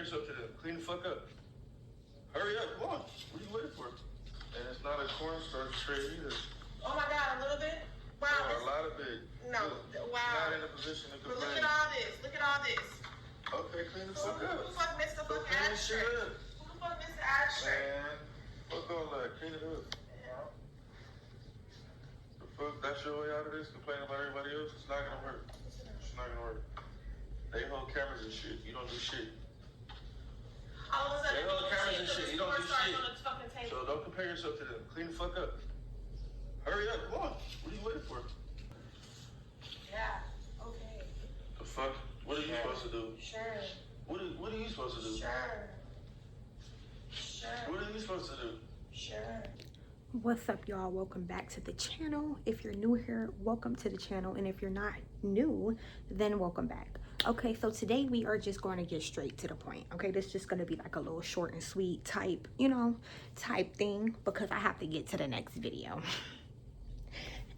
yourself to them. Clean the fuck up. Hurry up, come on. What are you waiting for? And it's not a cornstarch tray either. Oh my God, a little bit? Wow. No, a lot of big. No, wow. Not in a position to complain. But look at all this. Look at all this. Okay, clean the fuck up. Who the fuck missed the So fucking clean ashtray? shit up. Who the fuck missed the ashtray? Man, fuck all that. Clean it up. Yeah. The fuck, that's your way out of this? Complaining about everybody else? It's not gonna work. It's not gonna work. They hold cameras and shit. You don't do shit. All of a sudden, They hold cameras and shit. You don't do shit. on the fucking table. So don't compare yourself to them. Clean the fuck up. Hurry up, come on. What are you waiting for? Yeah, okay. The fuck? What are you supposed to do? Sure. What are you supposed to do? Sure. What are you supposed to do? Sure. What's up, y'all? Welcome back to the channel. If you're new here, welcome to the channel, and if you're not new, then welcome back. Okay, so today we are just going to get straight to the point. Okay, this is just going to be like a little short and sweet type, type thing, because I have to get to the next video.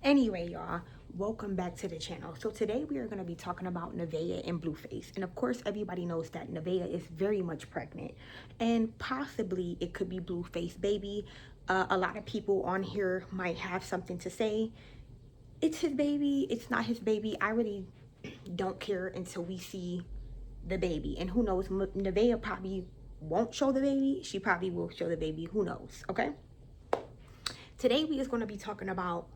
Anyway, y'all, welcome back to the channel. So today we are going to be talking about Nevaeh and Blueface. And of course, everybody knows that Nevaeh is very much pregnant, and possibly it could be Blueface baby. A lot of people on here might have something to say. It's his baby, it's not his baby. I really don't care until we see the baby. And who knows, Nevaeh probably won't show the baby. She probably will show the baby, who knows, okay? Today we is going to be talking about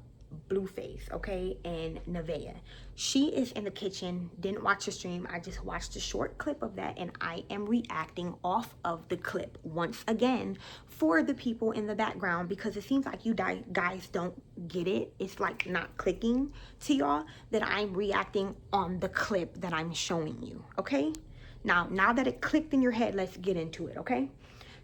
Blueface, okay, and Nevaeh. She is in the kitchen. Didn't watch the stream. I just watched a short clip of that, and I am reacting off of the clip once again for the people in the background, because it seems like you guys don't get it. It's like not clicking to y'all that I'm reacting on the clip that I'm showing you, okay? Now that it clicked in your head, let's get into it, okay?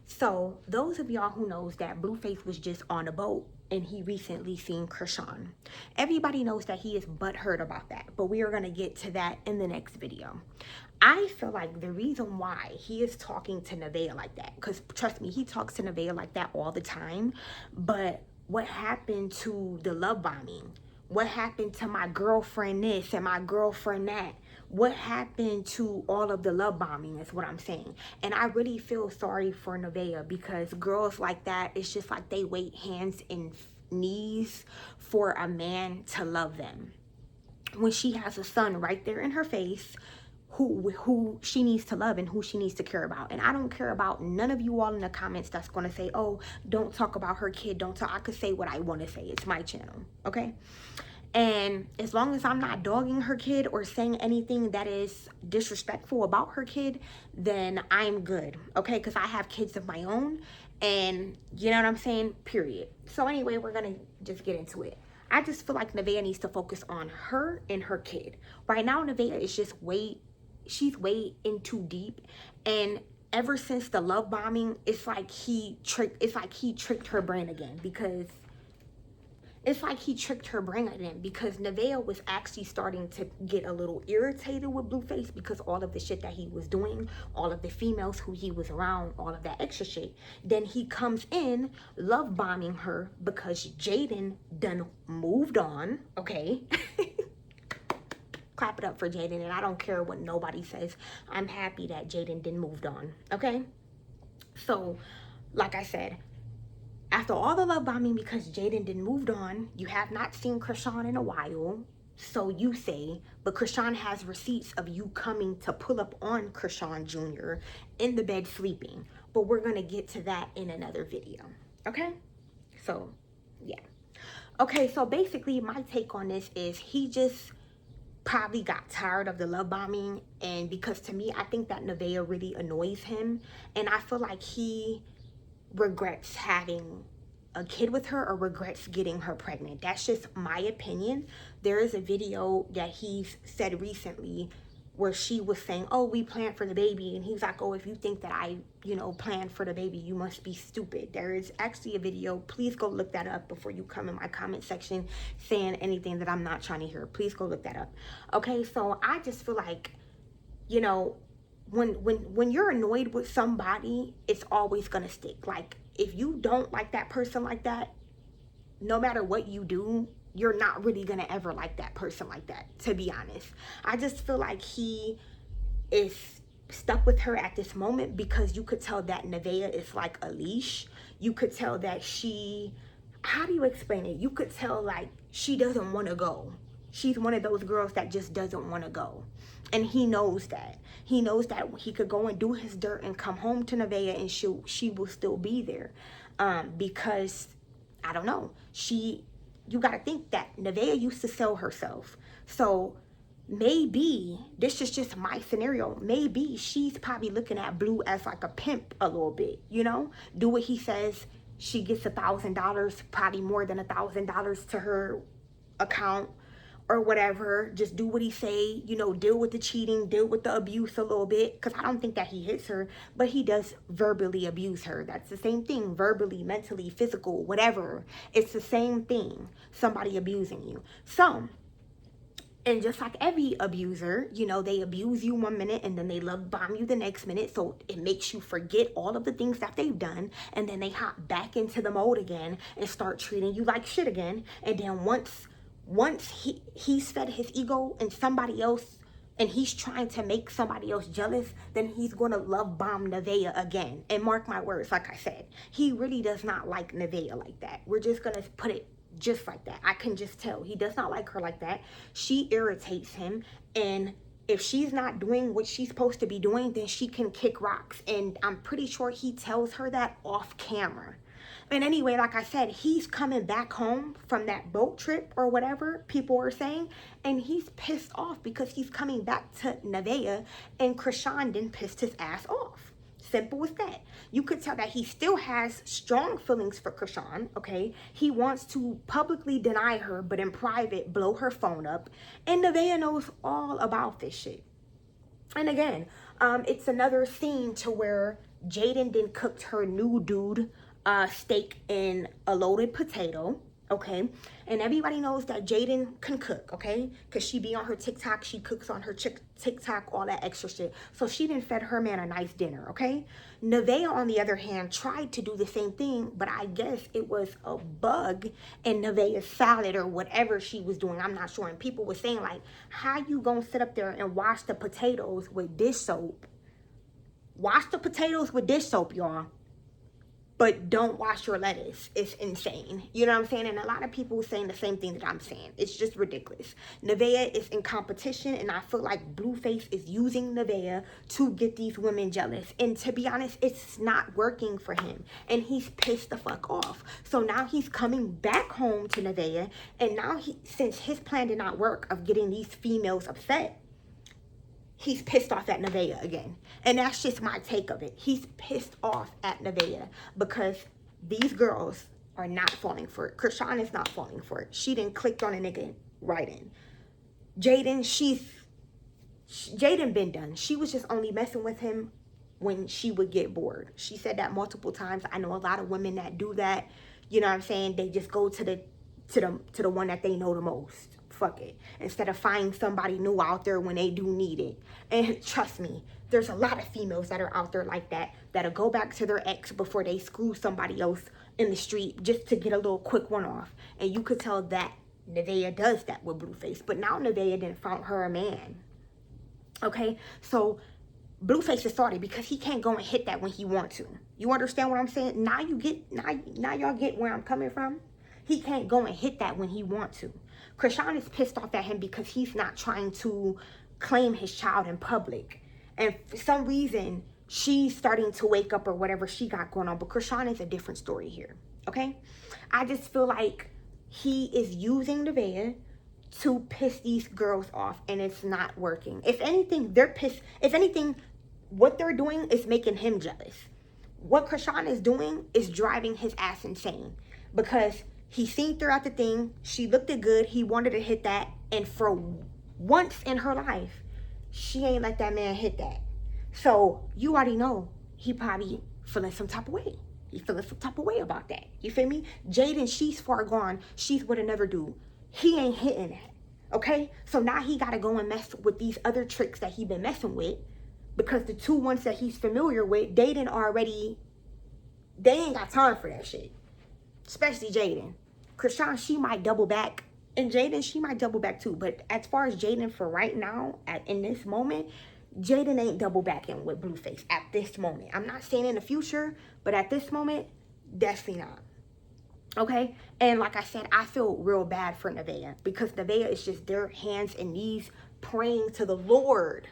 So those of y'all who knows that Blueface was just on a boat and he recently seen Krishan. Everybody knows that he is butthurt about that, but we are going to get to that in the next video. I feel like the reason why he is talking to Nevaeh like that, because trust me, he talks to Nevaeh like that all the time, but what happened to the love bombing? What happened to my girlfriend this and my girlfriend that? What happened to all of the love bombing is what I'm saying. And I really feel sorry for Nevaeh, because girls like that, it's just like they wait hands and knees for a man to love them. When she has a son right there in her face, who she needs to love and who she needs to care about. And I don't care about none of you all in the comments that's going to say, oh, don't talk about her kid, don't talk. I could say what I want to say. It's my channel, okay? And as long as I'm not dogging her kid or saying anything that is disrespectful about her kid, then I'm good, okay? Because I have kids of my own, and you know what I'm saying, period. So anyway, we're going to just get into it. I just feel like Nevaeh needs to focus on her and her kid. Right now, Nevaeh is just she's way in too deep. And ever since the love bombing, it's like he tricked her brain again, because Nevaeh was actually starting to get a little irritated with Blueface because all of the shit that he was doing, all of the females who he was around, all of that extra shit. Then he comes in love bombing her because Jaden done moved on, okay? Clap it up for Jaden, and I don't care what nobody says. I'm happy that Jaden done moved on, okay? So, like I said, after all the love bombing because Jaden didn't moved on, you have not seen Krishan in a while, so you say, but Krishan has receipts of you coming to pull up on Krishan Jr. in the bed sleeping. But we're going to get to that in another video, okay? So, yeah. Okay, so basically my take on this is he just probably got tired of the love bombing, and because to me, I think that Nevaeh really annoys him, and I feel like he regrets having a kid with her or regrets getting her pregnant. That's just my opinion. There is a video that he's said recently where she was saying, oh, we planned for the baby, and he's like, oh, if you think that I planned for the baby, you must be stupid. There is actually a video. Please go look that up before you come in my comment section saying anything that I'm not trying to hear. Please go look that up. Okay, so I just feel like, when you're annoyed with somebody, it's always gonna stick. Like, if you don't like that person like that, no matter what you do, you're not really gonna ever like that person like that, to be honest. I just feel like he is stuck with her at this moment because you could tell that Nevaeh is like a leash. You could tell that she, how do you explain it? You could tell like she doesn't want to go. She's one of those girls that just doesn't want to go. And he knows that. He knows that he could go and do his dirt and come home to Nevaeh and she will still be there. Because, I don't know, you got to think that Nevaeh used to sell herself. So maybe, this is just my scenario, maybe she's probably looking at Blue as like a pimp a little bit, you know? Do what he says. She gets $1,000, probably more than $1,000 to her account or whatever. Just do what he say, you know, deal with the cheating, deal with the abuse a little bit, because I don't think that he hits her, but he does verbally abuse her. That's the same thing, verbally, mentally, physical, whatever. It's the same thing, somebody abusing you. So, and just like every abuser, you know, they abuse you 1 minute and then they love bomb you the next minute. So it makes you forget all of the things that they've done. And then they hop back into the mode again and start treating you like shit again. And then once he's fed his ego and somebody else, and he's trying to make somebody else jealous, then he's going to love bomb Nevaeh again. And mark my words, like I said, he really does not like Nevaeh like that. We're just going to put it just like that. I can just tell he does not like her like that. She irritates him, and if she's not doing what she's supposed to be doing, then she can kick rocks. And I'm pretty sure he tells her that off camera. And anyway, like I said, he's coming back home from that boat trip or whatever people were saying, and he's pissed off because he's coming back to Nevaeh, and Krishan didn't piss his ass off. Simple as that. You could tell that he still has strong feelings for Krishan, okay? He wants to publicly deny her, but in private, blow her phone up. And Nevaeh knows all about this shit. And again, it's another scene to where Jaden then cooked her new dude steak in a loaded potato, okay? And everybody knows that Jaden can cook, okay? Because she be on her TikTok, she cooks on her TikTok, all that extra shit. So she done fed her man a nice dinner, okay? Nevaeh, on the other hand, tried to do the same thing, but I guess it was a bug in Nevaeh's salad or whatever she was doing. I'm not sure. And people were saying, like, how you gonna sit up there and wash the potatoes with dish soap? Wash the potatoes with dish soap, y'all, but don't wash your lettuce. It's insane. You know what I'm saying? And a lot of people are saying the same thing that I'm saying. It's just ridiculous. Nevaeh is in competition, and I feel like Blueface is using Nevaeh to get these women jealous. And to be honest, it's not working for him. And he's pissed the fuck off. So now he's coming back home to Nevaeh, and now since his plan did not work of getting these females upset, he's pissed off at Nevaeh again. And that's just my take of it. He's pissed off at Nevaeh because these girls are not falling for it. Krishan is not falling for it. She didn't click on a nigga right in. Jaden, Jaden been done. She was just only messing with him when she would get bored. She said that multiple times. I know a lot of women that do that. You know what I'm saying? They just go to the one that they know the most. Fuck it. Instead of finding somebody new out there when they do need it. And trust me, there's a lot of females that are out there like that, that'll go back to their ex before they screw somebody else in the street just to get a little quick one off. And you could tell that Nevaeh does that with Blueface. But now Nevaeh didn't found her a man. Okay? So Blueface is sorry because he can't go and hit that when he wants to. You understand what I'm saying? Now y'all get where I'm coming from? He can't go and hit that when he wants to. Krishan is pissed off at him because he's not trying to claim his child in public. And for some reason, she's starting to wake up or whatever she got going on. But Krishan is a different story here, okay? I just feel like he is using Nevaeh to piss these girls off, and it's not working. If anything, they're pissed. If anything, what they're doing is making him jealous. What Krishan is doing is driving his ass insane because he seen her at the thing. She looked good. He wanted to hit that. And for once in her life, she ain't let that man hit that. So you already know he probably feeling some type of way. He feeling some type of way about that. You feel me? Jaden, she's far gone. She's with another dude. He ain't hitting that. Okay? So now he got to go and mess with these other tricks that he been messing with. Because the two ones that he's familiar with, they ain't got time for that shit. Especially Jaden. Krishan, she might double back. And Jaden, she might double back too. But as far as Jaden for right now, in this moment, Jaden ain't double backing with Blueface at this moment. I'm not saying in the future, but at this moment, definitely not. Okay? And like I said, I feel real bad for Nevaeh, because Nevaeh is just their hands and knees praying to the Lord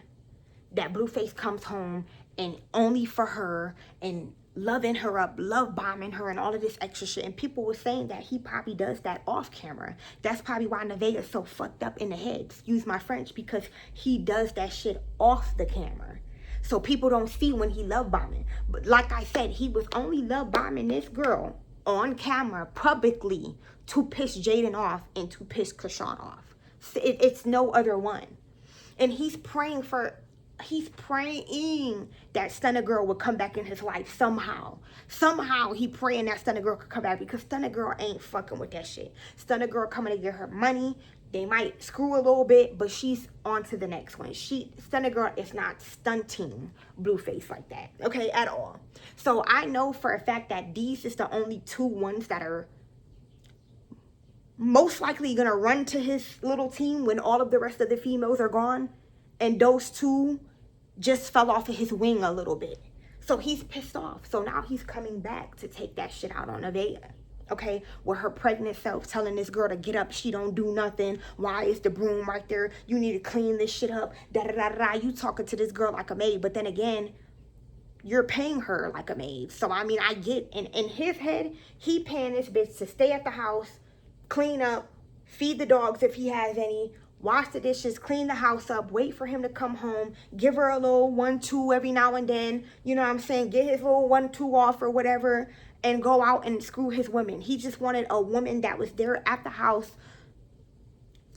that Blueface comes home and only for her, and loving her up, love bombing her, and all of this extra shit. And people were saying that he probably does that off camera. That's probably why Nevaeh is so fucked up in the head, excuse my French, because he does that shit off the camera. So people don't see when he love bombing. But like I said, he was only love bombing this girl on camera publicly to piss Jaden off and to piss Krishan off. It's no other one. And he's praying that Stunner Girl would come back in his life somehow. Somehow he praying that Stunner Girl could come back, because Stunner Girl ain't fucking with that shit. Stunner Girl coming to get her money. They might screw a little bit, but she's on to the next one. Stunner Girl is not stunting Blueface like that, okay, at all. So I know for a fact that these is the only two ones that are most likely gonna run to his little team when all of the rest of the females are gone. And those two just fell off of his wing a little bit. So he's pissed off. So now he's coming back to take that shit out on Nevaeh. Okay, with her pregnant self telling this girl to get up, she don't do nothing. Why is the broom right there? You need to clean this shit up. Da da da da. You talking to this girl like a maid, but then again, you're paying her like a maid. So I mean, I get in his head, he paying this bitch to stay at the house, clean up, feed the dogs if he has any, wash the dishes, clean the house up, wait for him to come home, give her a little 1-2 every now and then, you know what I'm saying, get his little 1-2 off or whatever, and go out and screw his women. He just wanted a woman that was there at the house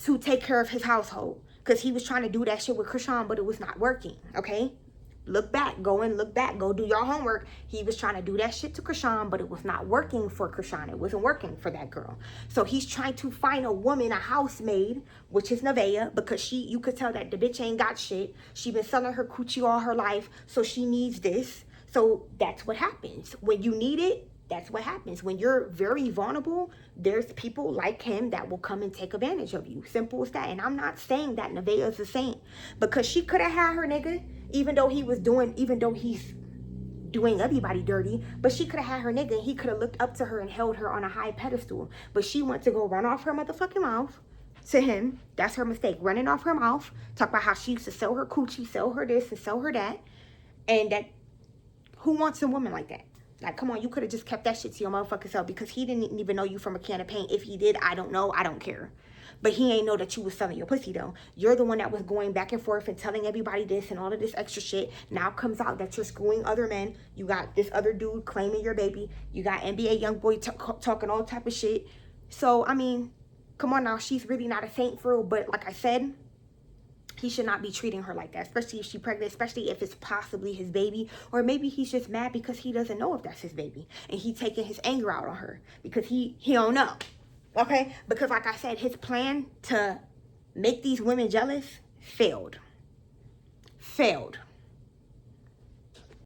to take care of his household, because he was trying to do that shit with Krishan, but it was not working, okay? Look back, go do your homework. He was trying to do that shit to Krishan, but it was not working for Krishan. It wasn't working for that girl. So he's trying to find a woman, a housemaid, which is Nevaeh, because you could tell that the bitch ain't got shit. She been selling her coochie all her life, so she needs this. So that's what happens. When you need it, that's what happens. When you're very vulnerable, there's people like him that will come and take advantage of you. Simple as that. And I'm not saying that Nevaeh is a saint, because she could have had her nigga, even though he's doing everybody dirty, but she could have had her nigga, and he could have looked up to her and held her on a high pedestal. But she went to go run off her motherfucking mouth to him. That's her mistake. Running off her mouth. Talk about how she used to sell her coochie, sell her this and sell her that. And that, who wants a woman like that? Like, come on, you could have just kept that shit to your motherfucking self, because he didn't even know you from a can of paint. If he did, I don't know. I don't care. But he ain't know that you was selling your pussy, though. You're the one that was going back and forth and telling everybody this and all of this extra shit. Now comes out that you're screwing other men. You got this other dude claiming your baby. You got NBA YoungBoy talking all type of shit. So, I mean, come on now. She's really not a saint for real. But like I said, he should not be treating her like that, especially if she's pregnant, especially if it's possibly his baby. Or maybe he's just mad because he doesn't know if that's his baby, and he taking his anger out on her because he don't know. Okay? Because like I said, his plan to make these women jealous failed.